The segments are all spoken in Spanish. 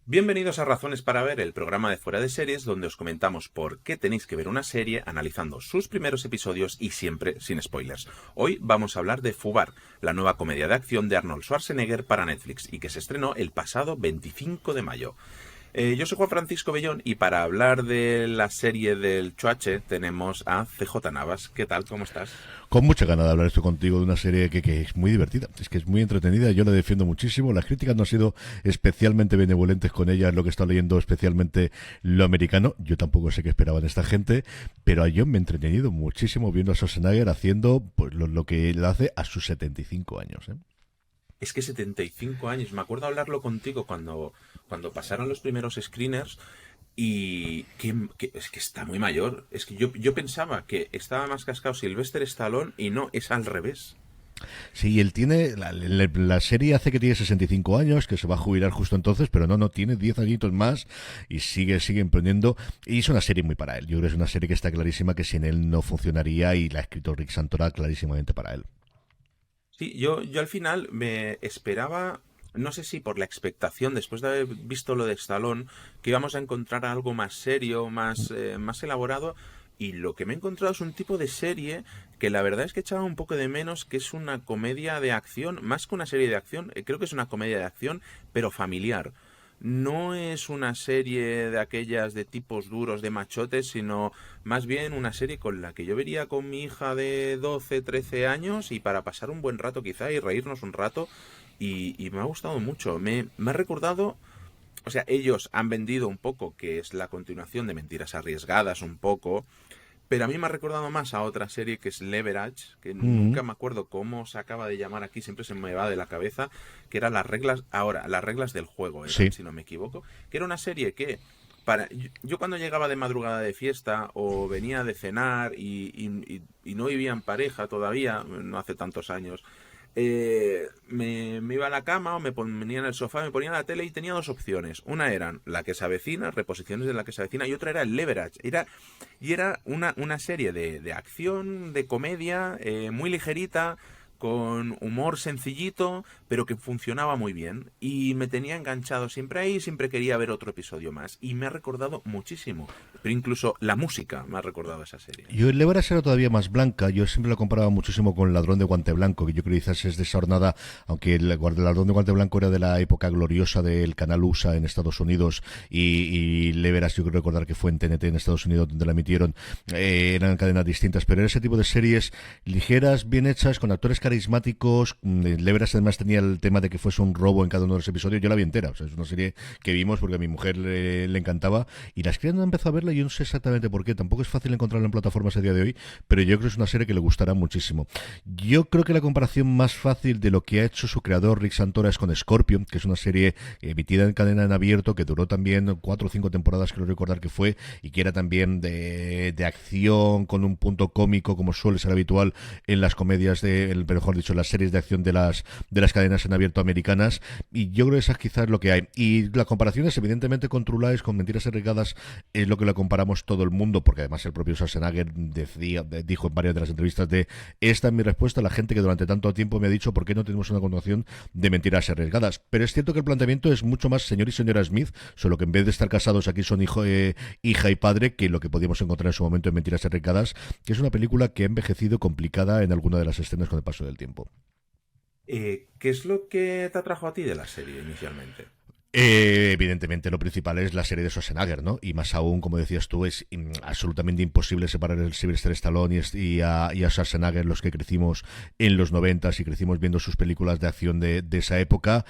Bienvenidos a Razones para Ver, el programa de Fuera de Series, donde os comentamos por qué tenéis que ver una serie analizando sus primeros episodios y siempre sin spoilers. Hoy vamos a hablar de Fubar, la nueva comedia de acción de Arnold Schwarzenegger para Netflix y que se estrenó el pasado 25 de mayo. Yo soy Juan Francisco Bellón y para hablar de la serie del Choache tenemos a CJ Navas. ¿Qué tal? ¿Cómo estás? Con mucha ganas de hablar esto contigo de una serie que es muy divertida, es que es muy entretenida, yo la defiendo muchísimo, las críticas no han sido especialmente benevolentes con ella, es lo que he estado leyendo, especialmente lo americano, yo tampoco sé qué esperaban esta gente, pero yo me he entretenido muchísimo viendo a Schwarzenegger haciendo pues lo que él hace a sus 75 años, ¿eh? Es que 75 años, me acuerdo hablarlo contigo cuando pasaron los primeros screeners y que es que está muy mayor. Es que yo pensaba que estaba más cascado Sylvester Stallone y no, es al revés. Sí, él tiene, la serie hace que tiene 65 años, que se va a jubilar justo entonces, pero no, tiene 10 añitos más y sigue emprendiendo. Y es una serie muy para él. Yo creo que es una serie que está clarísima que sin él no funcionaría y la ha escrito Rick Santora clarísimamente para él. Sí, yo al final me esperaba, no sé si por la expectación, después de haber visto lo de Stallone, que íbamos a encontrar algo más serio, más elaborado, y lo que me he encontrado es un tipo de serie que la verdad es que echaba un poco de menos, que es una comedia de acción, más que una serie de acción, creo que es una comedia de acción, pero familiar. No es una serie de aquellas de tipos duros, de machotes, sino más bien una serie con la que yo vería con mi hija de 12 13 años y para pasar un buen rato quizá y reírnos un rato. Y me ha gustado mucho. Me ha recordado, o sea, ellos han vendido un poco que es la continuación de Mentiras Arriesgadas un poco, pero a mí me ha recordado más a otra serie que es Leverage, que Mm. nunca me acuerdo cómo se acaba de llamar aquí, siempre se me va de la cabeza, que eran las reglas del juego eran, Sí. si no me equivoco, que era una serie que yo cuando llegaba de madrugada de fiesta o venía de cenar y no vivía en pareja todavía, no hace tantos años, me iba a la cama o me ponía en el sofá, me ponía la tele y tenía dos opciones. Una eran La que se avecina, reposiciones de La que se avecina, y otra era el Leverage. Era una serie de acción, de comedia, muy ligerita, con humor sencillito, pero que funcionaba muy bien. Y me tenía enganchado siempre ahí, siempre quería ver otro episodio más. Y me ha recordado muchísimo. Pero incluso la música me ha recordado esa serie. Yo el Leveras era todavía más blanca, yo siempre lo comparaba muchísimo con el Ladrón de Guante Blanco, que yo creo que quizás es de esa hornada, aunque el Ladrón de Guante Blanco era de la época gloriosa del canal USA en Estados Unidos y Leveras yo creo recordar que fue en TNT en Estados Unidos donde la emitieron, eran cadenas distintas, pero era ese tipo de series ligeras, bien hechas, con actores carismáticos. Leveras además tenía el tema de que fuese un robo en cada uno de los episodios, yo la vi entera, o sea, es una serie que vimos porque a mi mujer le encantaba y las crías no empezó a verla y yo no sé exactamente por qué, tampoco es fácil encontrarla en plataformas a día de hoy, pero yo creo que es una serie que le gustará muchísimo. Yo creo que la comparación más fácil de lo que ha hecho su creador Rick Santora es con Scorpion, que es una serie emitida en cadena en abierto que duró también 4 o 5 temporadas, creo recordar que fue, y que era también de acción con un punto cómico como suele ser habitual en las comedias mejor dicho, en las series de acción de las cadenas en abierto americanas, y yo creo que esa es quizás lo que hay. Y la comparación es evidentemente con True Lies, con Mentiras Arriesgadas, es lo que la comparamos todo el mundo, porque además el propio Schwarzenegger dijo en varias de las entrevistas de esta es mi respuesta a la gente que durante tanto tiempo me ha dicho por qué no tenemos una continuación de Mentiras Arriesgadas. Pero es cierto que el planteamiento es mucho más señor y señora Smith, solo que en vez de estar casados aquí son hija y padre, que lo que podíamos encontrar en su momento en Mentiras Arriesgadas, que es una película que ha envejecido complicada en alguna de las escenas con el paso del tiempo. ¿Qué es lo que te atrajo a ti de la serie inicialmente? Evidentemente lo principal es la serie de Schwarzenegger, ¿no? Y más aún, como decías tú, es absolutamente imposible separar el Sylvester Stallone y a Schwarzenegger, los que crecimos en los 90 y crecimos viendo sus películas de acción de esa época.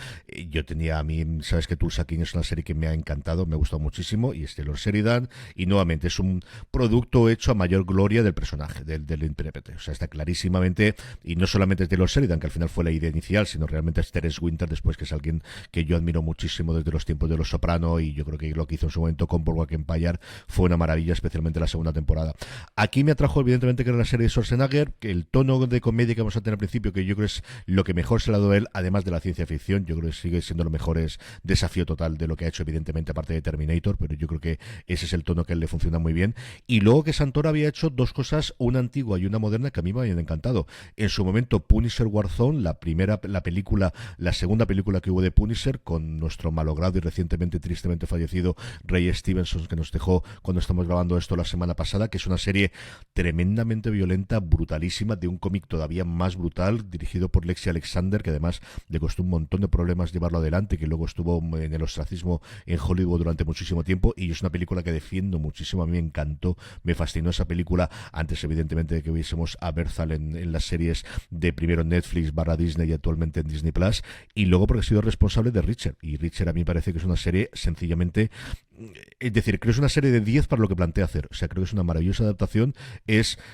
Yo tenía a mí, sabes que Tulsa King es una serie que me ha encantado, me ha gustado muchísimo, y Taylor Sheridan, y nuevamente es un producto hecho a mayor gloria del personaje, del intérprete. O sea, está clarísimamente, y no solamente es Taylor Sheridan, que al final fue la idea inicial, sino realmente es Terence Winter después, que es alguien que yo admiro muchísimo desde los tiempos de Los Soprano, y yo creo que lo que hizo en su momento con Boardwalk Empire fue una maravilla, especialmente la segunda temporada. Aquí me atrajo evidentemente que era la serie de Schwarzenegger, que el tono de comedia que vamos a tener al principio, que yo creo es lo que mejor se le ha dado a él, además de la ciencia ficción, yo creo que sigue siendo lo mejor, es desafío total de lo que ha hecho evidentemente aparte de Terminator, pero yo creo que ese es el tono que a él le funciona muy bien. Y luego que Santora había hecho dos cosas, una antigua y una moderna, que a mí me habían encantado. En su momento Punisher Warzone, la segunda película que hubo de Punisher, con nuestro malogrado y recientemente tristemente fallecido Ray Stevenson, que nos dejó cuando estamos grabando esto la semana pasada, que es una serie tremendamente violenta, brutalísima, de un cómic todavía más brutal, dirigido por Lexi Alexander, que además le costó un montón de problemas llevarlo adelante, que luego estuvo en el ostracismo en Hollywood durante muchísimo tiempo, y es una película que defiendo muchísimo. A mí me encantó, me fascinó esa película, antes evidentemente de que viésemos a Berthal en las series de primero Netflix / Disney y actualmente en Disney Plus, y luego porque ha sido responsable de Richard, y Richard a mí me parece que es una serie sencillamente, es decir, creo que es una serie de 10 para lo que plantea hacer. O sea, creo que es una maravillosa adaptación.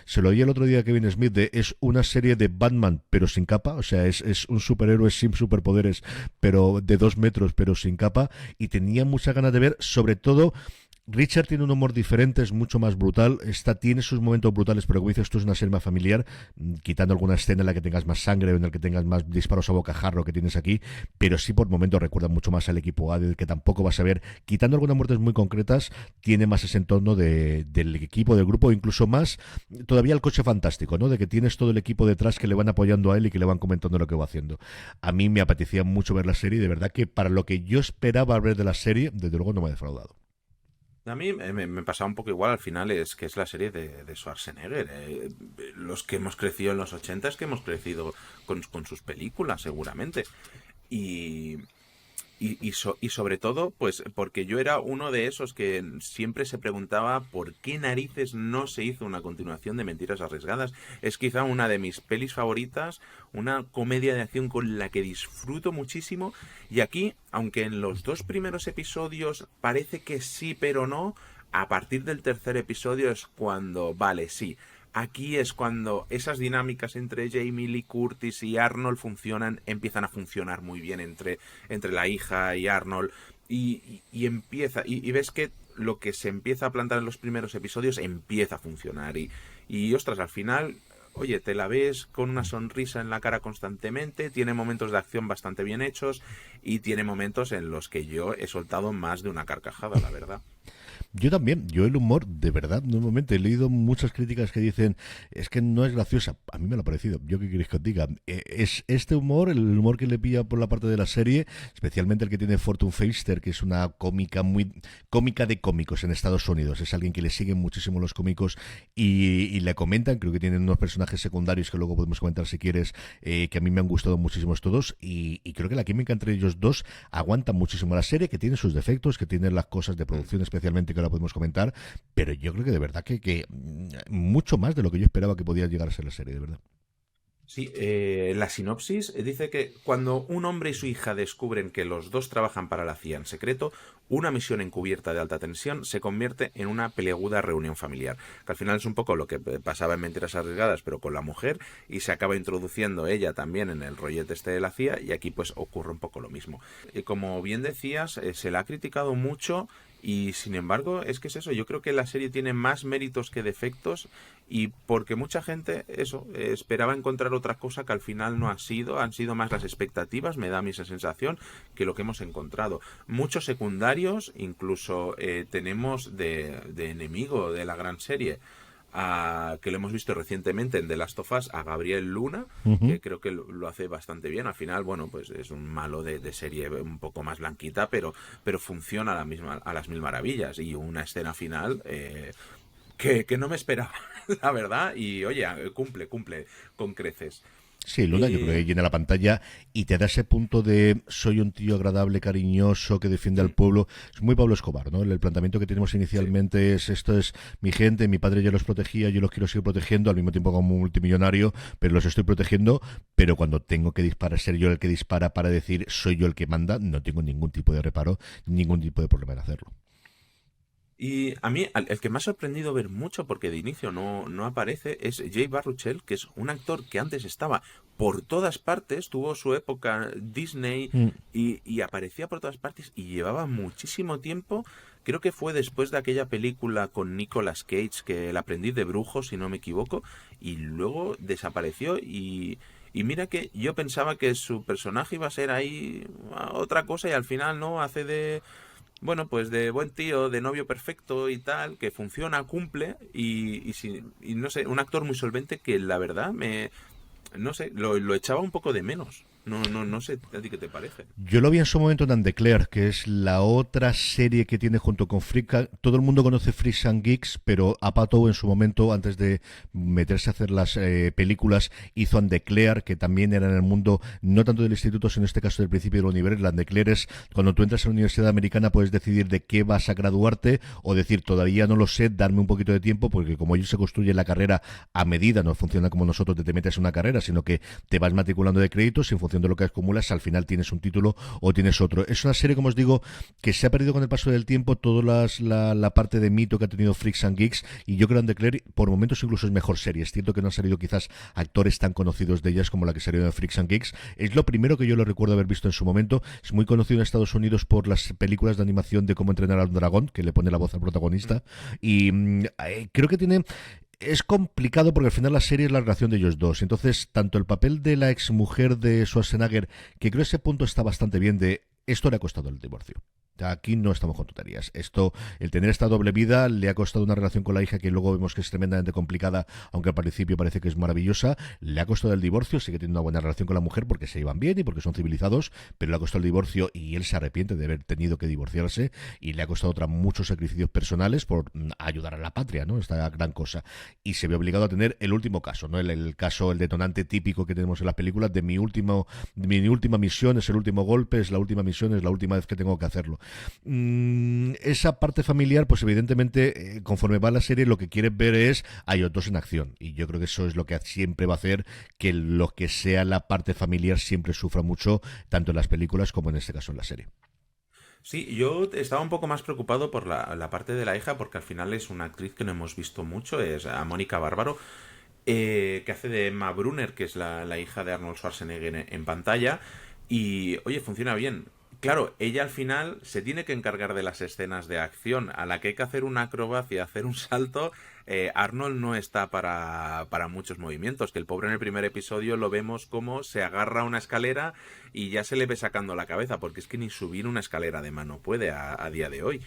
Se lo oí el otro día a Kevin Smith, es una serie de Batman pero sin capa. O sea, es un superhéroe sin superpoderes, pero de 2 metros pero sin capa, y tenía muchas ganas de ver, sobre todo. Richard tiene un humor diferente, es mucho más brutal, tiene sus momentos brutales, pero como dices, esto es una serie más familiar, quitando alguna escena en la que tengas más sangre o en la que tengas más disparos a bocajarro que tienes aquí, pero sí por momentos recuerda mucho más al equipo A, del que tampoco vas a ver, quitando algunas muertes muy concretas, tiene más ese entorno del equipo, del grupo, incluso más todavía el coche fantástico, ¿no? De que tienes todo el equipo detrás que le van apoyando a él y que le van comentando lo que va haciendo. A mí me apetecía mucho ver la serie, y de verdad que para lo que yo esperaba ver de la serie, desde luego no me ha defraudado. A mí me pasaba un poco igual, al final es que es la serie de Schwarzenegger. Los que hemos crecido en los 80 es que hemos crecido con sus películas, seguramente. Y, y sobre todo, pues porque yo era uno de esos que siempre se preguntaba por qué narices no se hizo una continuación de Mentiras Arriesgadas. Es quizá una de mis pelis favoritas, una comedia de acción con la que disfruto muchísimo. Y aquí, aunque en los 2 primeros episodios parece que sí, pero no, a partir del tercer episodio es cuando, vale, sí. Aquí es cuando esas dinámicas entre Jamie Lee Curtis y Arnold empiezan a funcionar muy bien entre la hija y Arnold, y empieza, y ves que lo que se empieza a plantar en los primeros episodios empieza a funcionar, y ostras, al final, oye, te la ves con una sonrisa en la cara constantemente, tiene momentos de acción bastante bien hechos, y tiene momentos en los que yo he soltado más de una carcajada, la verdad. Yo también, yo el humor, de verdad, normalmente he leído muchas críticas que dicen, es que no es graciosa. A mí me lo ha parecido, yo qué queréis que os diga. Es este humor, el humor que le pilla por la parte de la serie, especialmente el que tiene Fortune Feimster, que es una cómica muy cómica de cómicos en Estados Unidos. Es alguien que le siguen muchísimo los cómicos y le comentan, creo que tienen unos personajes secundarios que luego podemos comentar si quieres, que a mí me han gustado muchísimos todos, y creo que la química entre ellos dos aguanta muchísimo la serie, que tiene sus defectos, que tiene las cosas de producción especialmente que ahora podemos comentar, pero yo creo que de verdad que mucho más de lo que yo esperaba que podía llegar a ser la serie, de verdad. Sí, la sinopsis dice que cuando un hombre y su hija descubren que los dos trabajan para la CIA en secreto, una misión encubierta de alta tensión se convierte en una peleaguda reunión familiar. Que al final es un poco lo que pasaba en Mentiras Arriesgadas, pero con la mujer, y se acaba introduciendo ella también en el rollete este de la CIA, y aquí pues ocurre un poco lo mismo. Y como bien decías, se la ha criticado mucho. Y sin embargo, es que es eso, yo creo que la serie tiene más méritos que defectos, y porque mucha gente, eso, esperaba encontrar otra cosa que al final no ha sido, han sido más las expectativas, me da a mí esa sensación, que lo que hemos encontrado. Muchos secundarios, incluso tenemos de enemigo de la gran serie, que lo hemos visto recientemente en The Last of Us, a Gabriel Luna, que creo que lo hace bastante bien. Al final, bueno, pues es un malo de serie un poco más blanquita, pero funciona a las mil maravillas. Y una escena final que no me esperaba, la verdad. Y oye, cumple con creces. Sí, Luna, yo creo que llena la pantalla y te da ese punto de soy un tío agradable, cariñoso, que defiende al pueblo. Es muy Pablo Escobar, ¿no? El planteamiento que tenemos inicialmente es esto es mi gente, mi padre ya los protegía, yo los quiero seguir protegiendo, al mismo tiempo como multimillonario, pero los estoy protegiendo, pero cuando tengo que disparar, ser yo el que dispara para decir soy yo el que manda, no tengo ningún tipo de reparo, ningún tipo de problema en hacerlo. Y a mí, el que me ha sorprendido ver mucho, porque de inicio no aparece, es Jay Baruchel, que es un actor que antes estaba por todas partes, tuvo su época Disney, y aparecía por todas partes, y llevaba muchísimo tiempo. Creo que fue después de aquella película con Nicolas Cage, que El aprendiz de brujo, si no me equivoco, y luego desapareció. Y mira que yo pensaba que su personaje iba a ser ahí otra cosa, y al final no, hace de... Bueno, pues de buen tío, de novio perfecto y tal, que funciona, cumple, y no sé, un actor muy solvente que la verdad no sé, lo echaba un poco de menos. No sé a ti qué te parece. Yo lo vi en su momento en Undeclared, que es la otra serie que tiene junto con Freak. Todo el mundo conoce Freaks and Geeks, pero Apatow en su momento, antes de meterse a hacer las películas, hizo Undeclared, que también era en el mundo, no tanto del instituto, sino en este caso del principio del universo. La Undeclared es cuando tú entras a la universidad americana, puedes decidir de qué vas a graduarte o decir, todavía no lo sé, darme un poquito de tiempo, porque como ellos se construye la carrera a medida, no funciona como nosotros de te metes en una carrera, sino que te vas matriculando de créditos en función de lo que acumulas, al final tienes un título o tienes otro. Es una serie, como os digo, que se ha perdido con el paso del tiempo toda la parte de mito que ha tenido Freaks and Geeks, y yo creo que Undeclared por momentos incluso es mejor serie. Es cierto que no han salido quizás actores tan conocidos de ellas como la que salió en Freaks and Geeks. Es lo primero que yo lo recuerdo haber visto en su momento. Es muy conocido en Estados Unidos por las películas de animación de Cómo entrenar a un dragón, que le pone la voz al protagonista, y creo que tiene... Es complicado porque al final la serie es la relación de ellos dos. Entonces, tanto el papel de la exmujer de Schwarzenegger, que creo ese punto está bastante bien, de esto le ha costado el divorcio. Aquí no estamos con tonterías. Esto, el tener esta doble vida, le ha costado una relación con la hija que luego vemos que es tremendamente complicada, aunque al principio parece que es maravillosa. Le ha costado el divorcio, sigue teniendo una buena relación con la mujer porque se llevan bien y porque son civilizados, pero le ha costado el divorcio y él se arrepiente de haber tenido que divorciarse, y le ha costado muchos sacrificios personales por ayudar a la patria, ¿no? Esta gran cosa. Y se ve obligado a tener el último caso, ¿no? El caso, el detonante típico que tenemos en las películas de mi última misión es el último golpe, es la última misión, es la última vez que tengo que hacerlo. Esa parte familiar, pues evidentemente, conforme va la serie, lo que quieres ver es hay otros en acción, y yo creo que eso es lo que siempre va a hacer que lo que sea la parte familiar siempre sufra mucho, tanto en las películas como en este caso en la serie. Sí, yo estaba un poco más preocupado por la parte de la hija, porque al final es una actriz que no hemos visto mucho, es a Mónica Bárbaro, que hace de Emma Brunner, que es la hija de Arnold Schwarzenegger en pantalla, y oye, funciona bien. Claro, ella al final se tiene que encargar de las escenas de acción, a la que hay que hacer una acrobacia, hacer un salto. Arnold no está para muchos movimientos, que el pobre en el primer episodio lo vemos como se agarra a una escalera y ya se le ve sacando la cabeza, porque es que ni subir una escalera de mano puede a día de hoy.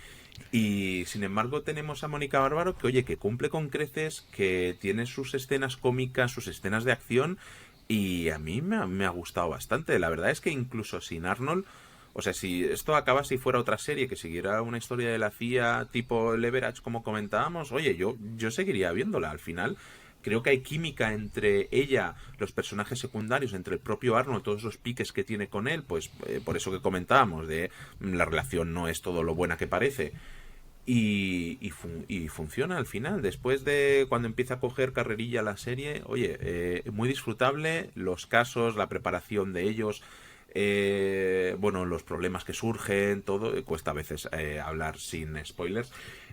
Y sin embargo tenemos a Mónica Bárbaro que, oye, que cumple con creces, que tiene sus escenas cómicas, sus escenas de acción, y a mí me ha gustado bastante. La verdad es que incluso sin Arnold, o sea, si esto acaba, si fuera otra serie que siguiera una historia de la CIA tipo Leverage, como comentábamos, oye, yo seguiría viéndola. Al final creo que hay química entre ella, los personajes secundarios, entre el propio Arnold, todos los piques que tiene con él, pues por eso que comentábamos, de la relación no es todo lo buena que parece. Y funciona al final. Después de cuando empieza a coger carrerilla la serie, oye, muy disfrutable, los casos, la preparación de ellos, bueno, los problemas que surgen, todo, cuesta a veces hablar sin spoilers.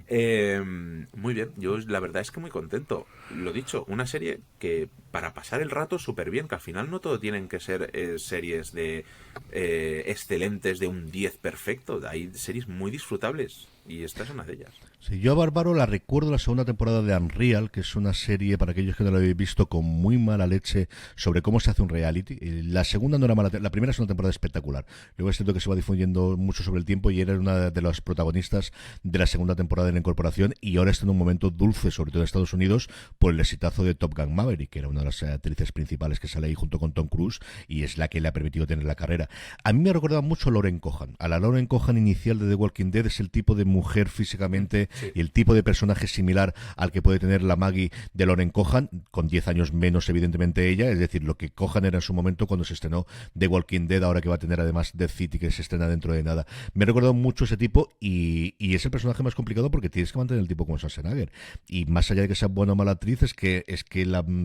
Muy bien, yo la verdad es que muy contento. Lo dicho, una serie que para pasar el rato súper bien, que al final no todo tienen que ser series de excelentes de un 10 perfecto, hay series muy disfrutables y esta es una de ellas. Sí, yo a Bárbaro la recuerdo la segunda temporada de Unreal, que es una serie, para aquellos que no la habéis visto, con muy mala leche sobre cómo se hace un reality. La segunda no era mala, la primera es una temporada espectacular. Luego es cierto que se va difundiendo mucho sobre el tiempo y era una de las protagonistas de la segunda temporada de la incorporación, y ahora está en un momento dulce, sobre todo en Estados Unidos, por el exitazo de Top Gun Maverick, que era una de las actrices principales que sale ahí junto con Tom Cruise, y es la que le ha permitido tener la carrera. A mí me ha recordado mucho a Lauren Cohan. A la Lauren Cohan inicial de The Walking Dead, es el tipo de mujer físicamente, Sí. y el tipo de personaje similar al que puede tener la Maggie de Lauren Cohan, con 10 años menos evidentemente ella, es decir, lo que Cohan era en su momento cuando se estrenó The Walking Dead, ahora que va a tener además Death City, que se estrena dentro de nada. Me ha recordado mucho ese tipo, y es el personaje más complicado porque tienes que mantener el tipo como Schwarzenegger, y más allá de que sea buena o mala actriz, es que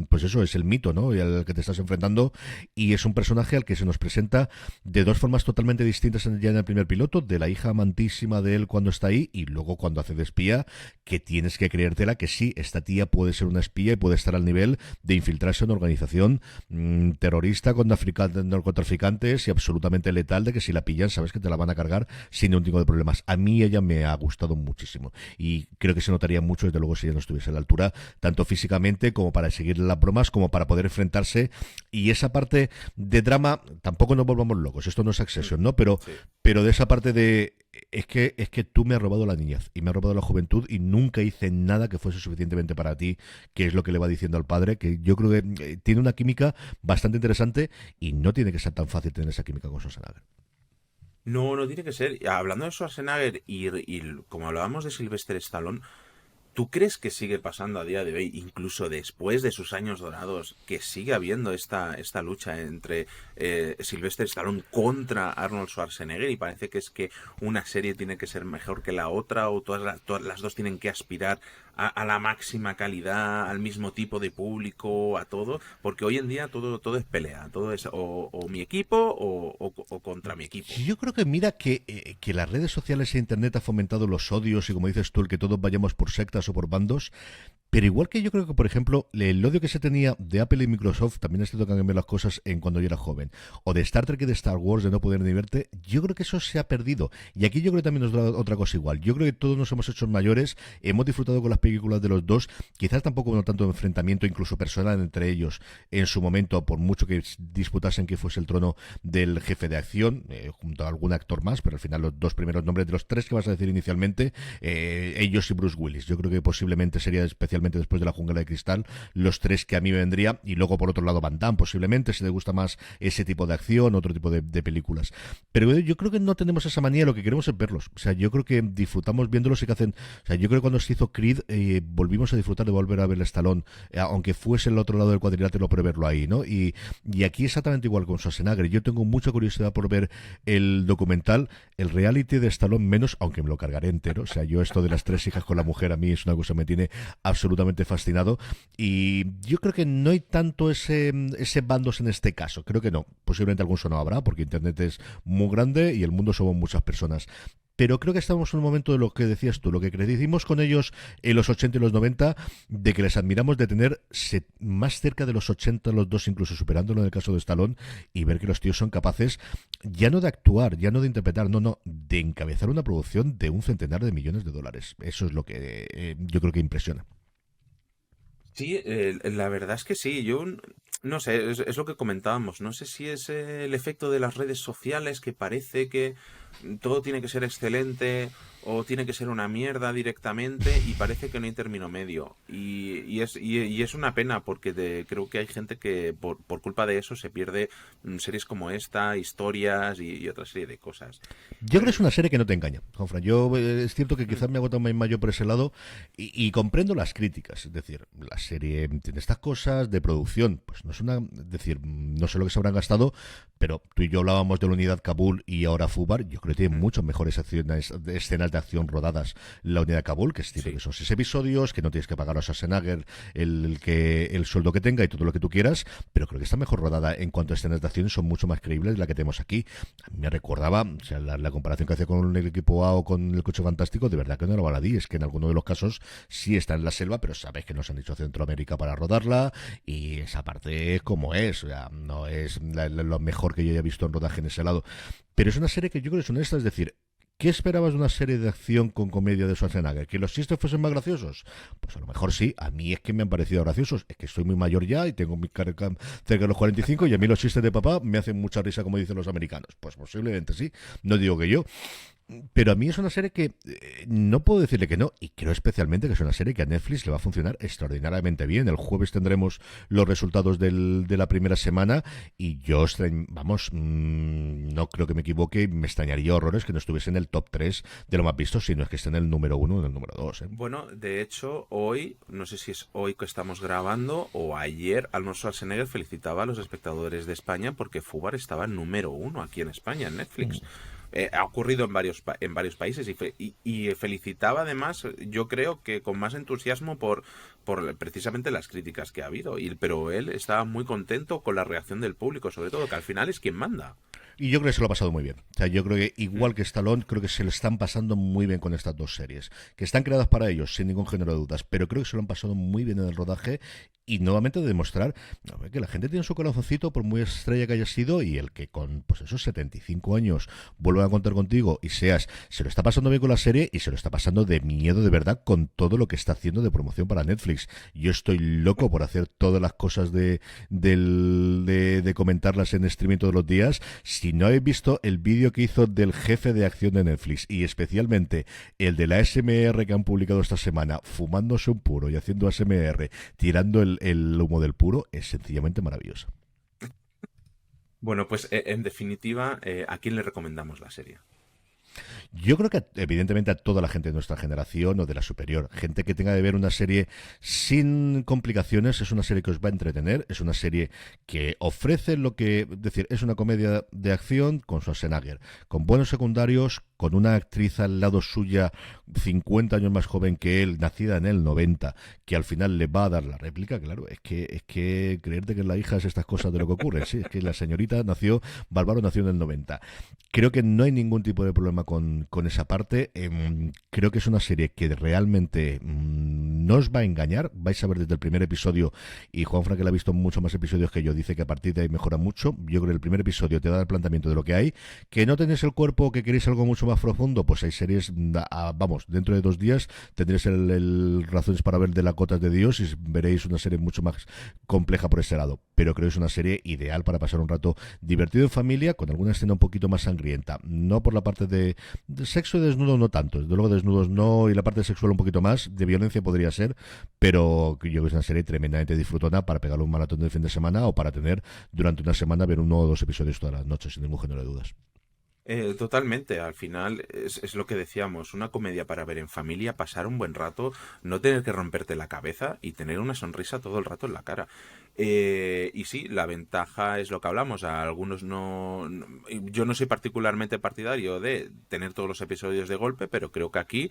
pues eso es el mito, ¿no? Y al que te estás enfrentando, y es un personaje al que se nos presenta de dos formas totalmente distintas ya en el primer piloto, de la hija amantísima de él cuando está ahí, y luego cuando hace de espía, que tienes que creértela que sí, esta tía puede ser una espía y puede estar al nivel de infiltrarse en una organización terrorista con narcotraficantes y absolutamente letal, de que si la pillan sabes que te la van a cargar sin ningún tipo de problemas. A mí ella me ha gustado muchísimo y creo que se notaría mucho, desde luego, si ella no estuviese a la altura, tanto físicamente como para seguir las bromas, como para poder enfrentarse. Y esa parte de drama, tampoco nos volvamos locos, esto no es Succession, ¿no? Sí. Pero de esa parte de es que tú me has robado la niñez y me has robado la juventud y nunca hice nada que fuese suficientemente para ti, que es lo que le va diciendo al padre, que yo creo que tiene una química bastante interesante y no tiene que ser tan fácil tener esa química con Schwarzenegger. No, no tiene que ser. Hablando de Schwarzenegger y como hablábamos de Sylvester Stallone, ¿tú crees que sigue pasando a día de hoy, incluso después de sus años dorados, que sigue habiendo esta lucha entre Sylvester Stallone contra Arnold Schwarzenegger? Y parece que es que una serie tiene que ser mejor que la otra, o todas las dos tienen que aspirar a la máxima calidad, al mismo tipo de público, a todo, porque hoy en día todo es pelea, todo es o mi equipo o contra mi equipo. Yo creo que mira que las redes sociales e internet ha fomentado los odios y como dices tú, el que todos vayamos por sectas o por bandos. Pero igual que yo creo que, por ejemplo, el odio que se tenía de Apple y Microsoft, también es cierto que han cambiado las cosas en cuando yo era joven, o de Star Trek y de Star Wars, de no poder ni verte, yo creo que eso se ha perdido. Y aquí yo creo que también nos da otra cosa igual. Yo creo que todos nos hemos hecho mayores, hemos disfrutado con las películas de los dos, quizás tampoco no tanto de enfrentamiento, incluso personal entre ellos, en su momento, por mucho que disputasen que fuese el trono del jefe de acción, junto a algún actor más, pero al final los dos primeros nombres de los tres que vas a decir inicialmente, ellos y Bruce Willis. Yo creo que posiblemente sería especialmente después de la Jungla de Cristal, los tres que a mí me vendría, y luego por otro lado Van Damme, posiblemente, si te gusta más ese tipo de acción, otro tipo de películas. Pero yo creo que no tenemos esa manía, lo que queremos es verlos. O sea, yo creo que disfrutamos viéndolos y que hacen... O sea, yo creo que cuando se hizo Creed, volvimos a disfrutar de volver a ver el Stallone, aunque fuese el otro lado del cuadrilátero, por verlo ahí, ¿no? Y aquí exactamente igual con Schwarzenegger. Yo tengo mucha curiosidad por ver el documental, el reality de Stallone menos, aunque me lo cargaré entero. O sea, yo esto de las tres hijas con la mujer a mí es una cosa que me tiene absolutamente fascinado, y yo creo que no hay tanto ese bandos en este caso, creo que no, posiblemente algún sonado habrá, porque internet es muy grande y el mundo somos muchas personas. Pero creo que estamos en un momento de lo que decías tú, lo que crecimos con ellos en los 80 y los 90, de que les admiramos de tener más cerca de los 80 los dos, incluso superándolo en el caso de Stallone, y ver que los tíos son capaces ya no de actuar, ya no de interpretar, no, de encabezar una producción de $100 millones. Eso es lo que yo creo que impresiona. Sí, la verdad es que sí, no sé, es lo que comentábamos, no sé si es el efecto de las redes sociales que parece que todo tiene que ser excelente o tiene que ser una mierda directamente y parece que no hay término medio. Y es una pena porque creo que hay gente que por culpa de eso se pierde series como esta, historias y otra serie de cosas. Yo creo que es una serie que no te engaña, Juanfran. Yo es cierto que quizás me hago más mayo por ese lado y comprendo las críticas. Es decir, la serie tiene estas cosas de producción, pues no es una... Es decir, no sé lo que se habrán gastado, pero tú y yo hablábamos de la unidad Kabul y ahora Fubar. Yo creo que tiene muchas mejores escenas de acción rodadas la unidad Kabul, que es cierto que son 6 episodios, que no tienes que pagar a Schwarzenegger el sueldo que tenga y todo lo que tú quieras, pero creo que está mejor rodada en cuanto a escenas de acción, son mucho más creíbles de la que tenemos aquí. A mí me recordaba, o sea, la comparación que hacía con el equipo A o con el Coche Fantástico, de verdad que no era baladí, es que en alguno de los casos sí está en la selva, pero sabes que nos han dicho Centroamérica para rodarla, y esa parte es como es, o sea, no es lo mejor que yo haya visto en rodaje en ese lado. Pero es una serie que yo creo que es honesta, es decir, ¿qué esperabas de una serie de acción con comedia de Schwarzenegger? ¿Que los chistes fuesen más graciosos? Pues a lo mejor sí. A mí es que me han parecido graciosos. Es que estoy muy mayor ya y tengo mi cara cerca de los 45 y a mí los chistes de papá me hacen mucha risa, como dicen los americanos. Pues posiblemente sí. No digo que yo. Pero a mí es una serie que no puedo decirle que no, y creo especialmente que es una serie que a Netflix le va a funcionar extraordinariamente bien. El jueves tendremos los resultados de la primera semana y yo, vamos, no creo que me equivoque, me extrañaría horrores que no estuviese en el top 3 de lo más visto, sino es que esté en el número 1 o en el número 2. Bueno, de hecho, hoy, no sé si es hoy que estamos grabando o ayer, Arnold Schwarzenegger felicitaba a los espectadores de España porque Fubar estaba en número 1 aquí en España, en Netflix. Ha ocurrido en varios países y felicitaba además, yo creo que con más entusiasmo por precisamente las críticas que ha habido, pero él estaba muy contento con la reacción del público, sobre todo, que al final es quien manda. Y yo creo que se lo ha pasado muy bien. O sea, yo creo que igual que Stallone, creo que se lo están pasando muy bien con estas dos series, que están creadas para ellos, sin ningún género de dudas, pero creo que se lo han pasado muy bien en el rodaje y nuevamente de demostrar que la gente tiene su corazoncito, por muy estrella que haya sido, y el que con pues esos 75 años vuelvan a contar contigo y se lo está pasando bien con la serie y se lo está pasando de miedo de verdad con todo lo que está haciendo de promoción para Netflix. Yo estoy loco por hacer todas las cosas de comentarlas en streaming todos los días. Si si no habéis visto el vídeo que hizo del jefe de acción de Netflix y especialmente el de la ASMR que han publicado esta semana, fumándose un puro y haciendo ASMR, tirando el humo del puro, es sencillamente maravilloso. Bueno, pues en definitiva, ¿a quién le recomendamos la serie? Yo creo que evidentemente a toda la gente de nuestra generación o de la superior, gente que tenga de ver una serie sin complicaciones, es una serie que os va a entretener, es una serie que ofrece lo que, es decir, es una comedia de acción con Schwarzenegger, con buenos secundarios, con una actriz al lado suya 50 años más joven que él, nacida en el 90, que al final le va a dar la réplica. Claro, es que creerte que la hija es estas cosas de lo que ocurre, sí, es que la señorita nació, Bárbaro nació en el 90. Creo que no hay ningún tipo de problema con esa parte. Creo que es una serie que realmente no os va a engañar. Vais a ver desde el primer episodio, y Juanfran, que la ha visto muchos más episodios que yo, dice que a partir de ahí mejora mucho. Yo creo que el primer episodio te da el planteamiento de lo que hay. Que no tenéis el cuerpo, que queréis algo mucho más profundo, pues hay series, vamos, dentro de 2 días tendréis el Razones para ver de la Cotas de Dios y veréis una serie mucho más compleja por ese lado. Pero creo que es una serie ideal para pasar un rato divertido en familia, con alguna escena un poquito más sangrienta. No por la parte de sexo y desnudo, no tanto. Desde luego desnudos no, y la parte sexual un poquito más. De violencia podría ser, pero yo creo que es una serie tremendamente disfrutona para pegarle un maratón de fin de semana o para tener durante una semana ver 1 o 2 episodios todas las noches, sin ningún género de dudas. Totalmente, al final es lo que decíamos, una comedia para ver en familia, pasar un buen rato, no tener que romperte la cabeza y tener una sonrisa todo el rato en la cara. Y sí, la ventaja es lo que hablamos, a algunos yo no soy particularmente partidario de tener todos los episodios de golpe, pero creo que aquí,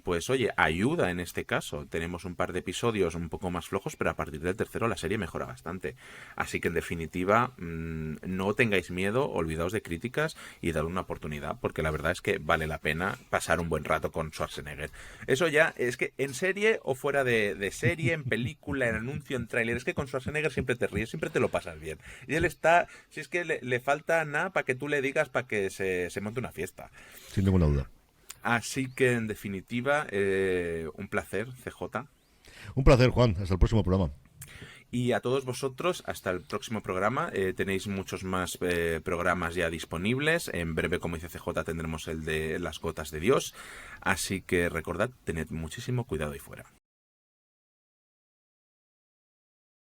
pues oye, ayuda en este caso. Tenemos un par de episodios un poco más flojos, pero a partir del tercero la serie mejora bastante. Así que en definitiva, no tengáis miedo, olvidaos de críticas y dar una oportunidad, porque la verdad es que vale la pena pasar un buen rato con Schwarzenegger. Eso ya, es que en serie o fuera de serie, en película, en anuncio, en tráiler, es que con Schwarzenegger siempre te ríes, siempre te lo pasas bien. Y él está, si es que le falta nada para que tú le digas para que se monte una fiesta. Sin ninguna duda. Así que en definitiva, un placer, CJ. Un placer, Juan. Hasta el próximo programa. Y a todos vosotros, hasta el próximo programa. Tenéis muchos más programas ya disponibles. En breve, como dice CJ, tendremos el de las Gotas de Dios. Así que recordad, tened muchísimo cuidado ahí fuera.